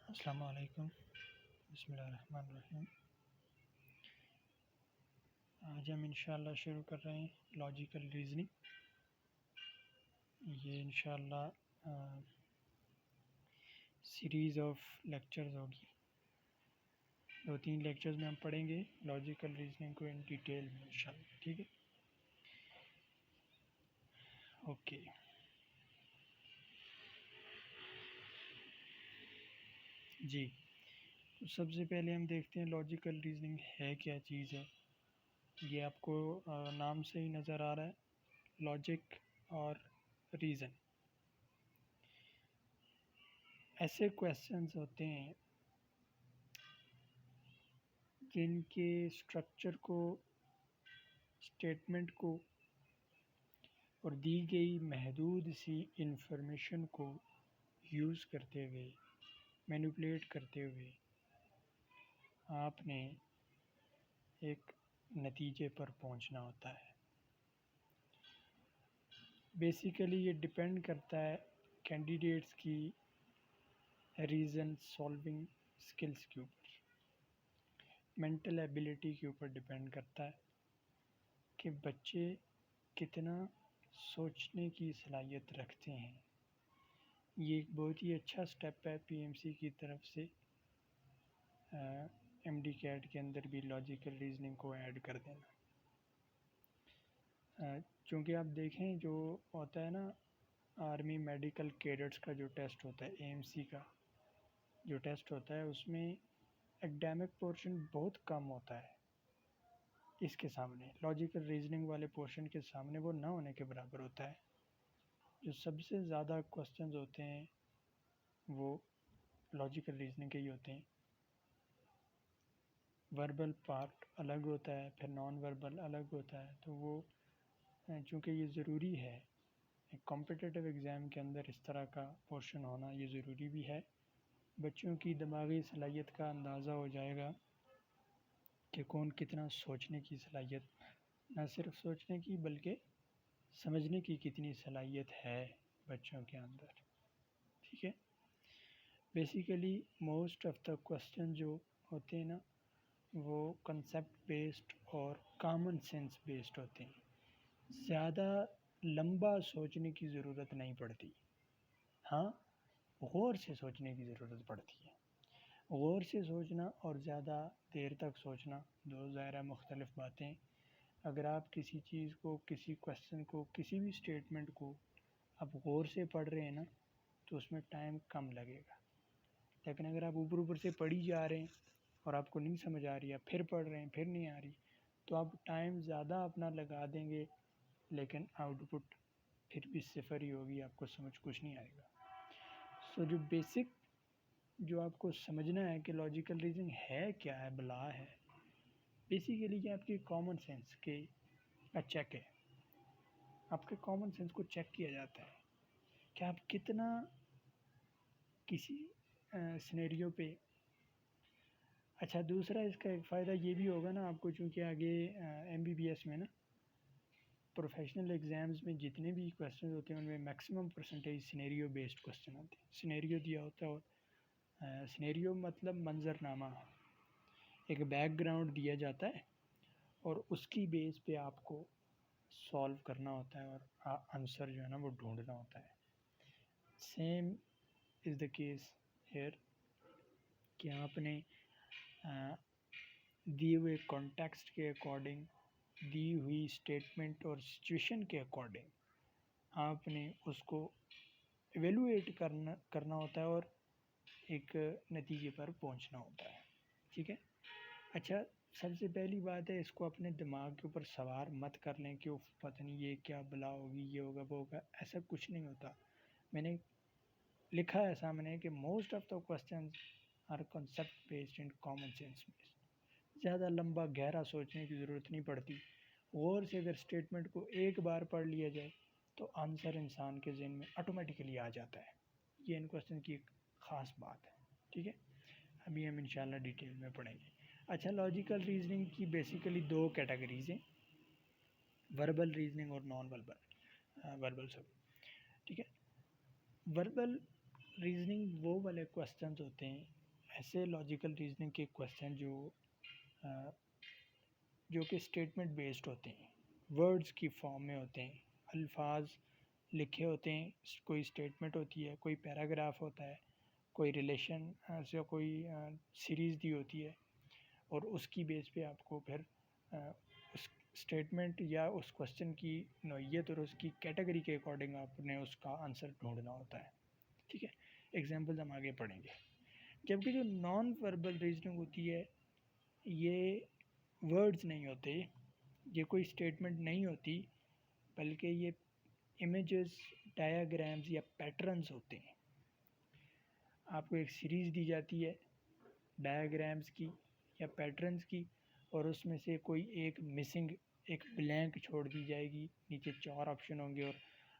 अस्सलाम वालेकुम। बिस्मिल्लाहिर्रहमानिर्रहीम। आज हम इंशाल्लाह शुरू कर रहे हैं लॉजिकल रीज़निंग। ये इंशाल्लाह सीरीज़ ऑफ लेक्चर्स होगी। 2-3 लेक्चर्स में हम पढ़ेंगे लॉजिकल रीज़निंग को इन डिटेल में इंशाल्लाह। ठीक है, ओके। जी, तो सबसे पहले हम देखते हैं लॉजिकल रीज़निंग है क्या चीज़ है। ये आपको नाम से ही नज़र आ रहा है, लॉजिक और रीज़न। ऐसे क्वेश्चंस होते हैं जिनके स्ट्रक्चर को, स्टेटमेंट को और दी गई महदूद सी इंफॉर्मेशन को यूज़ करते हुए, मैनिपुलेट करते हुए आपने एक नतीजे पर पहुंचना होता है। बेसिकली ये डिपेंड करता है कैंडिडेट्स की रीज़न सॉल्विंग स्किल्स के ऊपर, मेंटल एबिलिटी के ऊपर डिपेंड करता है कि बच्चे कितना सोचने की सलाहियत रखते हैं। ये एक बहुत ही अच्छा स्टेप है पीएमसी की तरफ से एमडी कैट के अंदर भी लॉजिकल रीजनिंग को ऐड कर देना। क्योंकि आप देखें जो होता है ना, आर्मी मेडिकल कैडेट्स का जो टेस्ट होता है, एएमसी का जो टेस्ट होता है, उसमें एकेडमिक पोर्शन बहुत कम होता है। इसके सामने लॉजिकल रीजनिंग वाले पोर्शन के सामने वो ना होने के बराबर होता है। जो सबसे ज़्यादा क्वेश्चंस होते हैं वो लॉजिकल रीजनिंग के ही होते हैं। वर्बल पार्ट अलग होता है, फिर नॉन वर्बल अलग होता है। तो वो चूँकि ये ज़रूरी है, एक कॉम्पिटिटिव एग्ज़ाम के अंदर इस तरह का पोर्शन होना ये ज़रूरी भी है। बच्चों की दिमागी सलाहियत का अंदाज़ा हो जाएगा कि कौन कितना सोचने की सलाहियत, न सिर्फ सोचने की बल्कि समझने की कितनी सलाहियत है बच्चों के अंदर। ठीक है, basically most of the question जो होते हैं ना, वो कंसेप्ट बेस्ड और कॉमन सेंस बेस्ड होते हैं। ज़्यादा लंबा सोचने की ज़रूरत नहीं पड़ती, हाँ गौर से सोचने की ज़रूरत पड़ती है। गौर से सोचना और ज़्यादा देर तक सोचना दो ज़ाहिर मुख्तलिफ़ बातें। अगर आप किसी चीज़ को, किसी क्वेश्चन को, किसी भी स्टेटमेंट को आप गौर से पढ़ रहे हैं ना, तो उसमें टाइम कम लगेगा। लेकिन अगर आप ऊपर ऊपर से पढ़ी जा रहे हैं और आपको नहीं समझ आ रही है, फिर पढ़ रहे हैं फिर नहीं आ रही, तो आप टाइम ज़्यादा अपना लगा देंगे, लेकिन आउटपुट फिर भी सिफर ही होगी, आपको समझ कुछ नहीं आएगा। सो जो बेसिक जो आपको समझना है कि लॉजिकल रीजनिंग है क्या है, बला है, बेसिकली ये आपके कॉमन सेंस के का चेक है। आपके कॉमन सेंस को चेक किया जाता है कि आप कितना किसी सिनेरियो पे। अच्छा, दूसरा इसका एक फ़ायदा ये भी होगा ना आपको, चूँकि आगे एमबीबीएस में ना, प्रोफेशनल एग्ज़ाम्स में जितने भी क्वेश्चन होते हैं उनमें maximum percentage scenario based question आते हैं। सिनेरियो दिया होता है और सिनेरियो मतलब मंजरनामा, एक बैकग्राउंड दिया जाता है और उसकी बेस पे आपको सॉल्व करना होता है और आंसर जो है ना वो ढूंढना होता है। Same is the case hair कि आपने दिए हुए कॉन्टेक्स्ट के अकॉर्डिंग, दी हुई स्टेटमेंट और सिचुएशन के अकॉर्डिंग आपने उसको एवेलुएट करना होता है और एक नतीजे पर पहुंचना होता है। ठीक है, अच्छा, सबसे पहली बात है, इसको अपने दिमाग के ऊपर सवार मत कर लें कि उफ पता नहीं ये क्या बला होगी, ये होगा वो होगा। ऐसा कुछ नहीं होता। मैंने लिखा है सामने कि most of the questions are concept based and common sense based. ज़्यादा लंबा गहरा सोचने की ज़रूरत नहीं पड़ती। गौर से अगर स्टेटमेंट को एक बार पढ़ लिया जाए तो आंसर इंसान के ज़हन में ऑटोमेटिकली आ जाता है। ये इन क्वेश्चन की एक ख़ास बात है। ठीक है, अभी हम इंशाल्लाह डिटेल में पढ़ेंगे। अच्छा, लॉजिकल रीजनिंग की बेसिकली दो कैटेगरीज हैं, वर्बल रीजनिंग और नॉन वर्बल वर्बल सब। ठीक है, वर्बल रीजनिंग वो वाले क्वेश्चंस होते हैं, ऐसे लॉजिकल रीजनिंग के क्वेश्चन जो कि स्टेटमेंट बेस्ड होते हैं, वर्ड्स की फॉर्म में होते हैं, अल्फाज लिखे होते हैं, कोई स्टेटमेंट होती है, कोई पैराग्राफ होता है, कोई रिलेशन से कोई सीरीज़ दी होती है, और उसकी बेस पे आपको फिर उस स्टेटमेंट या उस क्वेश्चन की नौइयत और उसकी कैटेगरी के अकॉर्डिंग आपने उसका आंसर ढूंढना होता है। ठीक है, एग्जांपल्स हम आगे पढ़ेंगे। जबकि जो नॉन वर्बल रीजनिंग होती है, ये वर्ड्स नहीं होते, ये कोई स्टेटमेंट नहीं होती, बल्कि ये इमेजेस, डायाग्राम्स या पैटर्न्स होते हैं। आपको एक सीरीज़ दी जाती है डायाग्राम्स की या पैटर्न्स की, और उसमें से कोई एक मिसिंग, एक ब्लैंक छोड़ दी जाएगी, नीचे 4 ऑप्शन होंगे और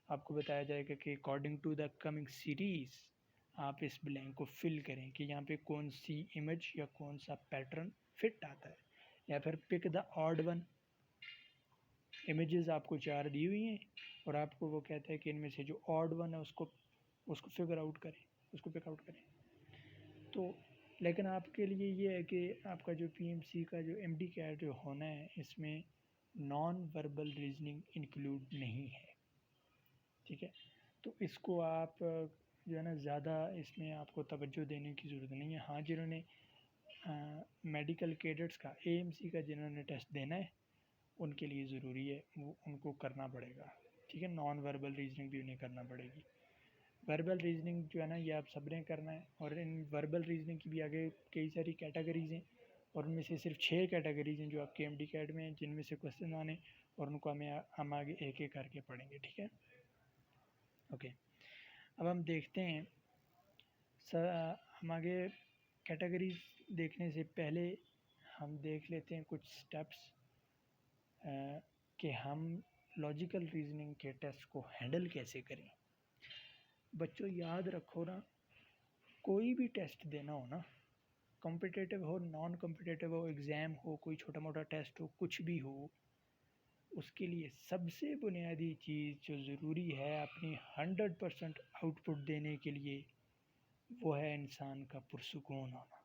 आपको बताया जाएगा कि according to the coming series आप इस ब्लैंक को फिल करें कि यहाँ पे कौन सी इमेज या कौन सा पैटर्न फिट आता है, या फिर pick the odd one. Images आपको 4 दी हुई हैं और आपको वो कहता है कि इनमें से जो ऑड वन है उसको फिगर आउट करें, उसको पिक आउट करें। तो लेकिन आपके लिए ये है कि आपका जो पीएमसी का जो एमडी कैट जो होना है, इसमें नॉन वर्बल रीजनिंग इंक्लूड नहीं है। ठीक है, तो इसको आप जो है ना ज़्यादा इसमें आपको तवज्जो देने की ज़रूरत नहीं है। हाँ, जिन्होंने मेडिकल कैडेट्स का एएमसी का जिन्होंने टेस्ट देना है, उनके लिए ज़रूरी है, वो उनको करना पड़ेगा। ठीक है, नॉन वर्बल रीजनिंग भी उन्हें करना पड़ेगी। वर्बल रीजनिंग जो है ना, ये आप सब ने करना है, और इन वर्बल रीजनिंग की भी आगे कई सारी कैटेगरीज़ हैं, और उनमें से सिर्फ 6 कैटेगरीज़ हैं जो आपके एमडी कैट में हैं, जिनमें से क्वेश्चन आने, और उनको हम आगे एक एक करके पढ़ेंगे। ठीक है, ओके। अब हम देखते हैं हम आगे कैटेगरीज देखने से पहले हम देख लेते हैं कुछ स्टेप्स कि हम लॉजिकल रीजनिंग के टेस्ट को हैंडल कैसे करें। बच्चों याद रखो ना, कोई भी टेस्ट देना हो ना, कॉम्पिटिटिव हो, नॉन कॉम्पिटिटिव हो, एग्ज़ाम हो, कोई छोटा मोटा टेस्ट हो, कुछ भी हो, उसके लिए सबसे बुनियादी चीज़ जो ज़रूरी है अपनी 100% आउटपुट देने के लिए, वो है इंसान का पुरसुकून होना।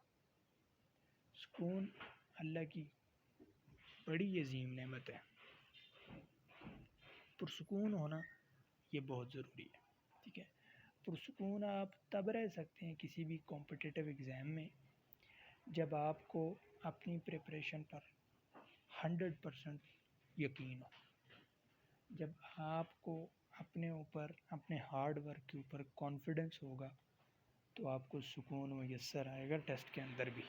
सुकून अल्लाह की बड़ी अजीम नेमत है, पुरसुकून होना ये बहुत ज़रूरी है। ठीक है, पुरसुकून आप तब रह सकते हैं किसी भी कॉम्पिटिटिव एग्ज़ाम में जब आपको अपनी प्रिपरेशन पर 100% यकीन हो, जब आपको अपने ऊपर, अपने हार्ड वर्क के ऊपर कॉन्फिडेंस होगा, तो आपको सुकून मैसर आएगा टेस्ट के अंदर भी।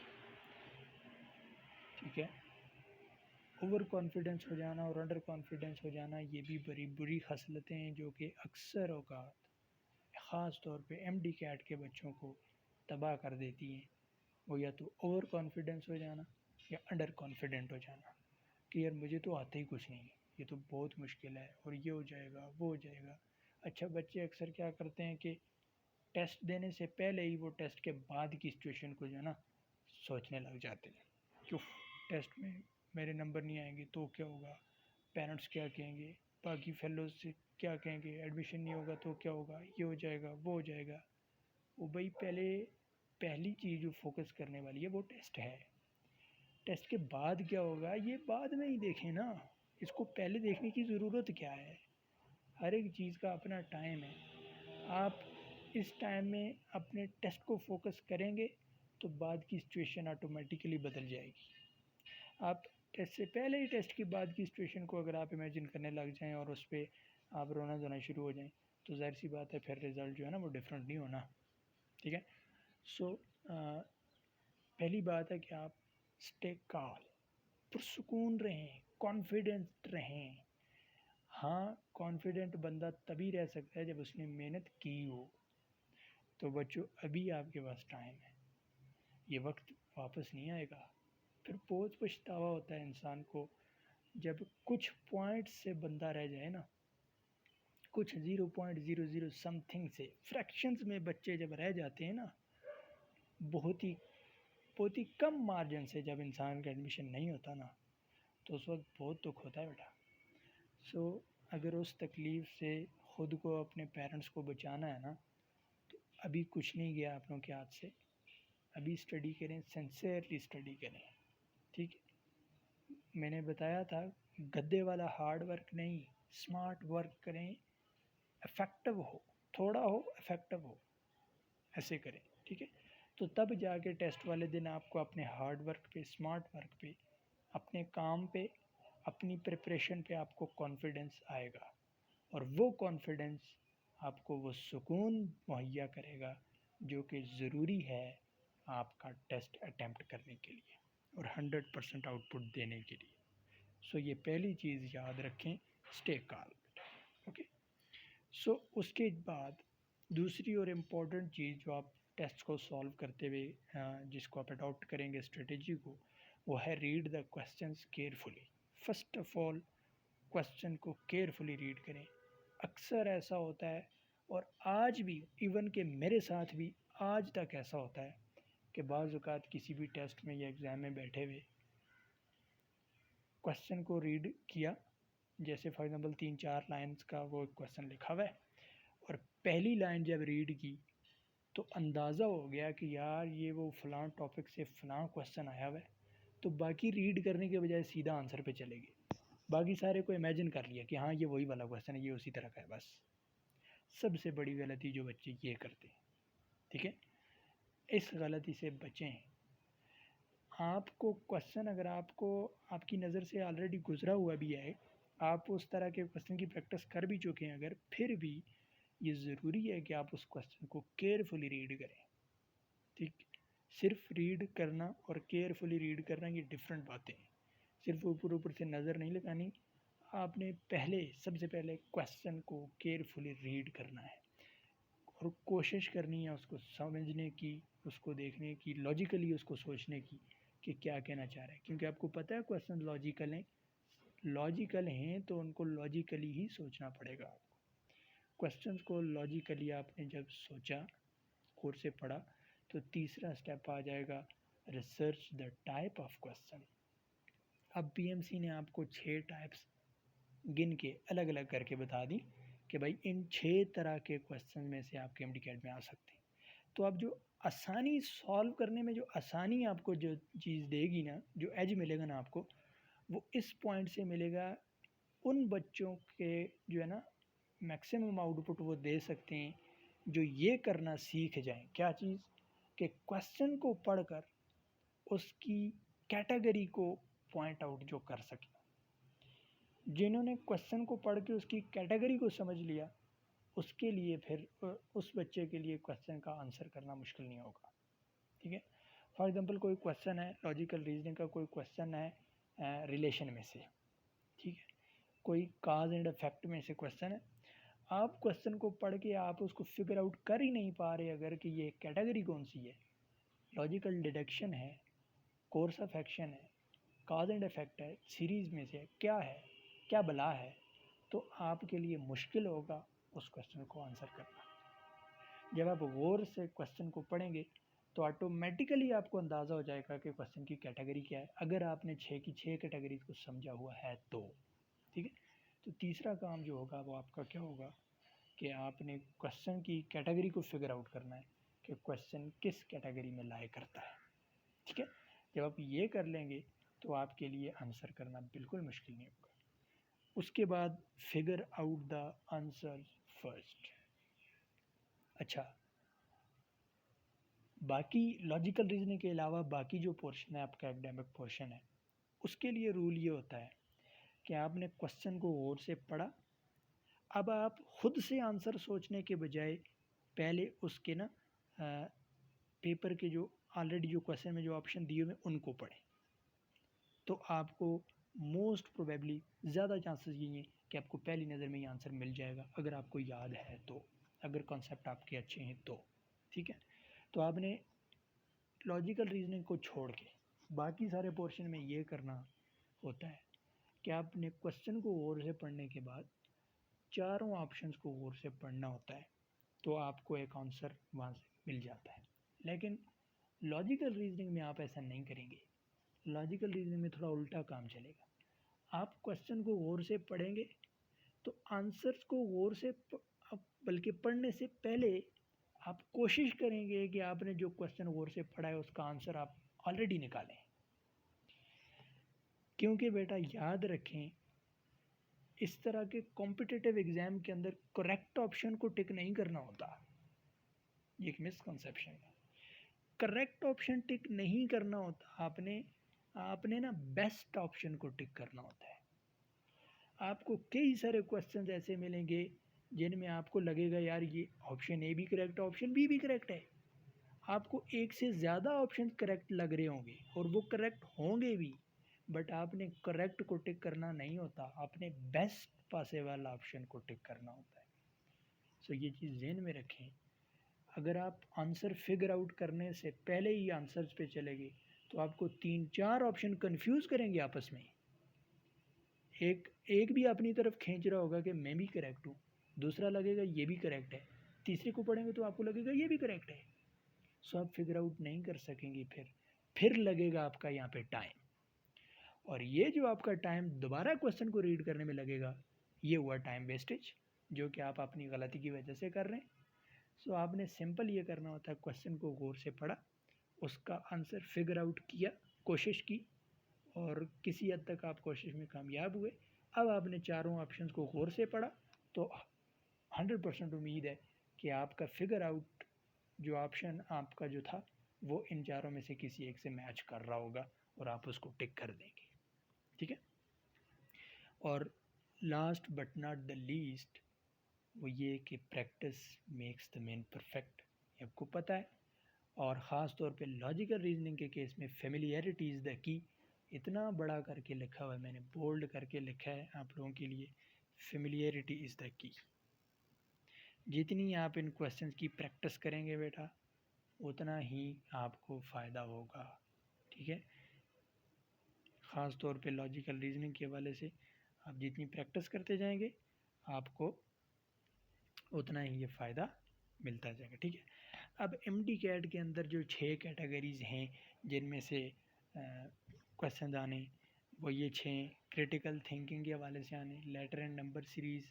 ठीक है, ओवर कॉन्फिडेंस हो जाना और अंडर कॉन्फिडेंस हो जाना, ये भी बड़ी बुरी खसलतें हैं जो कि अक्सर औकात ख़ास तौर पे एमडी कैट के बच्चों को तबाह कर देती हैं। वो या तो ओवर कॉन्फिडेंस हो जाना या अंडर कॉन्फिडेंट हो जाना कि यार मुझे तो आता ही कुछ नहीं है, ये तो बहुत मुश्किल है, और ये हो जाएगा, वो हो जाएगा। अच्छा, बच्चे अक्सर क्या करते हैं कि टेस्ट देने से पहले ही वो टेस्ट के बाद की सिचुएशन को जो है ना सोचने लग जाते हैं कि टेस्ट में मेरे नंबर नहीं आएंगे तो क्या होगा, पेरेंट्स क्या कहेंगे, बाकी फेलोज से क्या कहेंगे, एडमिशन नहीं होगा तो क्या होगा, ये हो जाएगा, वो हो जाएगा। वो भाई पहली चीज़ जो फोकस करने वाली है वो टेस्ट है। टेस्ट के बाद क्या होगा ये बाद में ही देखें ना, इसको पहले देखने की ज़रूरत क्या है। हर एक चीज़ का अपना टाइम है। आप इस टाइम में अपने टेस्ट को फोकस करेंगे तो बाद की सिचुएशन ऑटोमेटिकली बदल जाएगी। आप टेस्ट से पहले ही टेस्ट के बाद की सिचुएशन को अगर आप इमेजिन करने लग जाएं और उस पर आप रोना धोना शुरू हो जाएं, तो ज़ाहिर सी बात है फिर रिज़ल्ट जो है ना वो डिफरेंट नहीं होना। ठीक है, सो पहली बात है कि आप स्टे काल, पुरसुकून रहें, कॉन्फिडेंट रहें। हाँ, कॉन्फिडेंट बंदा तभी रह सकता है जब उसने मेहनत की हो। तो बच्चों, अभी आपके पास टाइम है, ये वक्त वापस नहीं आएगा। फिर बहुत पछतावा होता है इंसान को जब कुछ पॉइंट से बंदा रह जाए ना, कुछ 0.00 समथिंग से, फ्रैक्शंस में बच्चे जब रह जाते हैं ना, बहुत ही कम मार्जिन से जब इंसान का एडमिशन नहीं होता ना, तो उस वक्त बहुत दुख होता है बेटा। अगर उस तकलीफ़ से ख़ुद को, अपने पेरेंट्स को बचाना है ना, तो अभी कुछ नहीं गया आप लोगों के हाथ से, अभी स्टडी करें, सिंसियरली स्टडी करें, ठीक है। मैंने बताया था गद्दे वाला हार्ड वर्क नहीं, स्मार्ट वर्क करें, इफेक्टिव हो, थोड़ा हो इफेक्टिव हो, ऐसे करें, ठीक है। तो तब जाके टेस्ट वाले दिन आपको अपने हार्ड वर्क पे, स्मार्ट वर्क पे, अपने काम पे, अपनी प्रिपरेशन पे आपको कॉन्फिडेंस आएगा, और वो कॉन्फिडेंस आपको वो सुकून मुहैया करेगा जो कि ज़रूरी है आपका टेस्ट अटैम्प्ट करने के लिए और 100% आउटपुट देने के लिए। सो ये पहली चीज़ याद रखें, स्टे काल्म, ओके। सो उसके बाद दूसरी और इम्पॉर्टेंट चीज़ जो आप टेस्ट को सॉल्व करते हुए जिसको आप अडॉप्ट करेंगे स्ट्रेटेजी को, वो है read the questions carefully. First of all question को केयरफुली रीड करें। अक्सर ऐसा होता है, और आज भी इवन के मेरे साथ भी आज तक ऐसा होता है कि बाज़ औक़ात किसी भी टेस्ट में या एग्ज़ाम में बैठे हुए क्वेश्चन को रीड किया, जैसे फॉर एग्ज़ाम्पल 3-4 लाइन्स का वो क्वेश्चन लिखा हुआ है, और पहली लाइन जब रीड की तो अंदाज़ा हो गया कि यार ये वो फ़लाँ टॉपिक से फ़लाँ क्वेश्चन आया हुआ है, तो बाकी रीड करने के बजाय सीधा आंसर पे चले गए। बाकी सारे को इमेजिन कर लिया कि हाँ ये वही वाला क्वेश्चन है, ये उसी तरह का है बस। सबसे बड़ी गलती जो बच्चे ये करते हैं, ठीक है, इस गलती से बचें। आपको क्वेश्चन अगर आपको आपकी नज़र से ऑलरेडी गुजरा हुआ भी है, आप उस तरह के क्वेश्चन की प्रैक्टिस कर भी चुके हैं अगर, फिर भी ये ज़रूरी है कि आप उस क्वेश्चन को केयरफुली रीड करें, ठीक। सिर्फ रीड करना और केयरफुली रीड करना ये डिफरेंट बातें हैं। सिर्फ ऊपर ऊपर से नज़र नहीं लगानी, आपने सबसे पहले क्वेश्चन को केयरफुली रीड करना है और कोशिश करनी है उसको समझने की, उसको देखने की, लॉजिकली उसको सोचने की कि क्या कहना चाह रहा है, क्योंकि आपको पता है क्वेश्चन लॉजिकल हैं तो उनको लॉजिकली ही सोचना पड़ेगा आपको। क्वेश्चंस को लॉजिकली आपने जब सोचा और से पढ़ा, तो तीसरा स्टेप आ जाएगा research the type of question. अब पीएमसी ने आपको 6 टाइप्स गिन के अलग अलग करके बता दी कि भाई इन 6 तरह के क्वेश्चन में से आपके एमडीकैट में आ सकते हैं। तो अब जो आसानी सॉल्व करने में, जो आसानी आपको जो चीज़ देगी ना, जो एज मिलेगा ना आपको, वो इस पॉइंट से मिलेगा उन बच्चों के जो है ना मैक्सिमम आउटपुट वो दे सकते हैं जो ये करना सीख जाएं। क्या चीज़? कि क्वेश्चन को पढ़कर उसकी कैटेगरी को पॉइंट आउट जो कर सके। जिन्होंने क्वेश्चन को पढ़ के उसकी कैटेगरी को समझ लिया, उसके लिए फिर उस बच्चे के लिए क्वेश्चन का आंसर करना मुश्किल नहीं होगा, ठीक है। फॉर एग्जांपल कोई क्वेश्चन है लॉजिकल रीजनिंग का, कोई क्वेश्चन है रिलेशन में से, ठीक है, कोई काज एंड इफेक्ट में से क्वेश्चन है। आप क्वेश्चन को पढ़ के आप उसको फिगर आउट कर ही नहीं पा रहे अगर कि ये कैटेगरी कौन सी है, लॉजिकल डिडक्शन है, कोर्स ऑफ एक्शन है, काज एंड इफेक्ट है, सीरीज में से क्या है, क्या बला है, तो आपके लिए मुश्किल होगा उस क्वेश्चन को आंसर करना। जब आप गौर से क्वेश्चन को पढ़ेंगे तो ऑटोमेटिकली आपको अंदाज़ा हो जाएगा कि क्वेश्चन की कैटेगरी क्या है, अगर आपने 6 की 6 कैटेगरीज को समझा हुआ है तो, ठीक है। तो तीसरा काम जो होगा वो आपका क्या होगा कि आपने क्वेश्चन की कैटेगरी को फिगर आउट करना है कि क्वेश्चन किस कैटेगरी में लाई करता है, ठीक है। जब आप ये कर लेंगे तो आपके लिए आंसर करना बिल्कुल मुश्किल नहीं होगा। उसके बाद figure out the answer first. अच्छा, बाकी लॉजिकल रीजनिंग के अलावा बाकी जो पोर्शन है आपका एकेडमिक पोर्शन है, उसके लिए रूल ये होता है कि आपने क्वेश्चन को गौर से पढ़ा, अब आप खुद से आंसर सोचने के बजाय पहले उसके ना पेपर के जो ऑलरेडी जो क्वेश्चन में जो ऑप्शन दिए हुए उनको पढ़ें, तो आपको मोस्ट प्रोबेबली ज़्यादा चांसेस यही हैं कि आपको पहली नज़र में ही आंसर मिल जाएगा, अगर आपको याद है तो, अगर कॉन्सेप्ट आपके अच्छे हैं तो, ठीक है। तो आपने लॉजिकल रीजनिंग को छोड़ के बाकी सारे पोर्शन में ये करना होता है कि आपने क्वेश्चन को गौर से पढ़ने के बाद चारों ऑप्शंस को गौर से पढ़ना होता है, तो आपको एक आंसर वहाँ से मिल जाता है। लेकिन लॉजिकल रीजनिंग में आप ऐसा नहीं करेंगे। लॉजिकल रीजनिंग में थोड़ा उल्टा काम चलेगा। आप क्वेश्चन को गौर से पढ़ेंगे तो आंसर्स को गौर से बल्कि पढ़ने से पहले आप कोशिश करेंगे कि आपने जो क्वेश्चन गौर से पढ़ा है उसका आंसर आप ऑलरेडी निकालें, क्योंकि बेटा याद रखें इस तरह के कॉम्पिटिटिव एग्ज़ाम के अंदर करेक्ट ऑप्शन को टिक नहीं करना होता, ये एक मिसकंसेप्शन है। करेक्ट ऑप्शन टिक नहीं करना होता, आपने ना बेस्ट ऑप्शन को टिक करना होता है। आपको कई सारे क्वेश्चन ऐसे मिलेंगे जिनमें आपको लगेगा यार ये ऑप्शन ए भी करेक्ट है, ऑप्शन बी भी करेक्ट है। आपको एक से ज़्यादा ऑप्शन करेक्ट लग रहे होंगे और वो करेक्ट होंगे भी, बट आपने करेक्ट को टिक करना नहीं होता, आपने बेस्ट पॉसिबल ऑप्शन को टिक करना होता है। सो ये चीज़ ज़हन में रखें। अगर आप आंसर फिगर आउट करने से पहले ही आंसर्स पे चले गए तो आपको 3-4 ऑप्शन कंफ्यूज करेंगे आपस में। एक भी अपनी तरफ खींच रहा होगा कि मैं भी करेक्ट हूँ, दूसरा लगेगा ये भी करेक्ट है, तीसरे को पढ़ेंगे तो आपको लगेगा ये भी करेक्ट है। सो आप फिगर आउट नहीं कर सकेंगे, फिर लगेगा आपका यहाँ पे टाइम, और ये जो आपका टाइम दोबारा क्वेश्चन को रीड करने में लगेगा, ये हुआ टाइम वेस्टेज, जो कि आप अपनी गलती की वजह से कर रहे हैं। सो आपने सिंपल ये करना होता है, क्वेश्चन को गौर से पढ़ा, उसका आंसर फिगर आउट किया, कोशिश की, और किसी हद तक आप कोशिश में कामयाब हुए। अब आपने चारों ऑप्शंस को गौर से पढ़ा तो 100% उम्मीद है कि आपका फिगर आउट जो ऑप्शन आपका जो था वो इन चारों में से किसी एक से मैच कर रहा होगा और आप उसको टिक कर देंगे, ठीक है। और last but not the least वो ये कि practice makes the man perfect, ये आपको पता है। और ख़ास तौर पे लॉजिकल रीजनिंग के केस में फेमिलियरिटी इज़ द की, इतना बड़ा करके लिखा हुआ है, मैंने बोल्ड करके लिखा है आप लोगों के लिए, फेमिलियरिटी इज़ द की। जितनी आप इन क्वेश्चंस की प्रैक्टिस करेंगे बेटा उतना ही आपको फ़ायदा होगा, ठीक है। ख़ास तौर पे लॉजिकल रीजनिंग के हवाले से आप जितनी प्रैक्टिस करते जाएंगे आपको उतना ही ये फ़ायदा मिलता जाएगा, ठीक है। अब एमडी कैट के अंदर जो 6 कैटेगरीज़ हैं जिनमें से क्वेश्चन आने वो ये 6, क्रिटिकल थिंकिंग के हवाले से आने, letter and number series,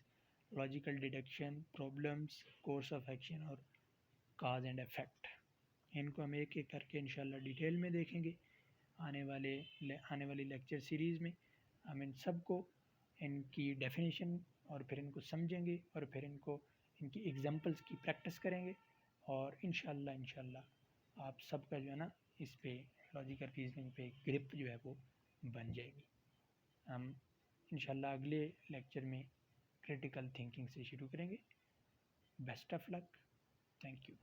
logical deduction, problems, course of action और काज एंड इफेक्ट। इनको हम एक एक करके इंशाल्लाह डिटेल में देखेंगे आने वाली लेक्चर सीरीज़ में। हम इन सब को इनकी डेफिनेशन और फिर इनको समझेंगे और फिर इनकी एग्जांपल्स की प्रैक्टिस करेंगे, और इंशाल्लाह आप सबका जो है ना इस पे लॉजिकल रीजनिंग पे ग्रिप जो है वो बन जाएगी। हम इंशाल्लाह अगले लेक्चर में क्रिटिकल थिंकिंग से शुरू करेंगे। Best of luck, thank you.